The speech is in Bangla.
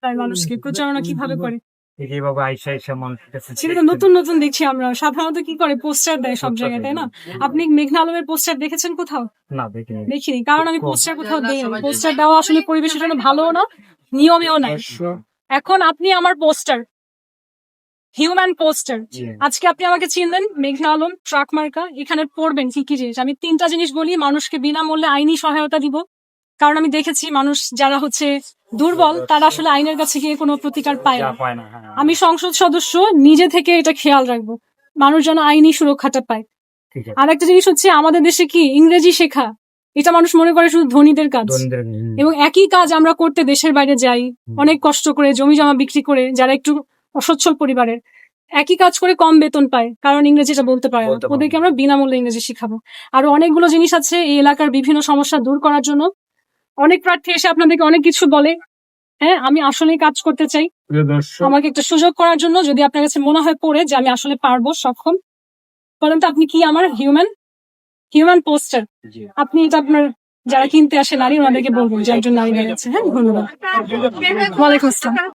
তাই মানুষকে প্রচারণা কিভাবে করে? এইভাবে আইসা আইসা মানুষের কাছে সেটা তো নতুন নতুন দেখছি আমরা। সাধারণত কি করে, পোস্টার দেয় সব জায়গায়, তাই না? আপনি মেঘনা আলমের পোস্টার দেখেছেন কোথাও? না দেখিনি। দেখিনি, কারণ আমি পোস্টার কোথাও দেই। পোস্টার দেওয়া আসলে পরিবেশের জন্য ভালোও না, নিয়মেও না। এখন আপনি আমার পোস্টার, হিউম্যান পোস্টার, আজকে আপনি আমাকে চিনলেন, মেঘনা আলম, ট্রাক মার্কা, এখানে পড়বেন কি কি জিনিস। আমি 3টা জিনিস বলি, মানুষকে বিনামূল্যে আইনি সহায়তা দিব। কারণ আমি দেখেছি মানুষ যারা হচ্ছে দুর্বল, তারা আসলে আইনের কাছে গিয়ে কোনো প্রতিকার পায় না। আমি সংসদ সদস্য, নিজে থেকে এটা খেয়াল রাখবো, মানুষ যেন আইনি সুরক্ষাটা পায়। আর একটা জিনিস হচ্ছে, আমাদের দেশে কি ইংরেজি শেখা, এটা মানুষ মনে করে শুধু ধনীদের কাজ, এবং একই কাজ আমরা করতে দেশের বাইরে যাই অনেক কষ্ট করে, জমি জমা বিক্রি করে, যারা একটু অসচ্ছল পরিবারের, একই কাজ করে কম বেতন পায়, কারণ ইংরেজিটা বলতে পারে না। ওদেরকে আমরা বিনামূল্যে ইংরেজি শিখাবো। আরো অনেকগুলো জিনিস আছে এই এলাকার বিভিন্ন সমস্যা দূর করার জন্য। অনেক প্রার্থী এসে আপনাদেরকে অনেক কিছু বলে, হ্যাঁ, আমি আসলেই কাজ করতে চাই। আমাকে একটা সুযোগ করার জন্য, যদি আপনার কাছে মনে হয় পড়ে যে আমি আসলে পারবো, সক্ষম, বলেন তো আপনি কি আমার হিউম্যান পোস্টার? আপনি এটা আপনার যারা কিনতে আসে নারী, ওনাদেরকে বলবেন যে একজন নারী দাঁড়িয়ে আছে। হ্যাঁ, ধন্যবাদ। ওয়ালাইকুম আসসালাম।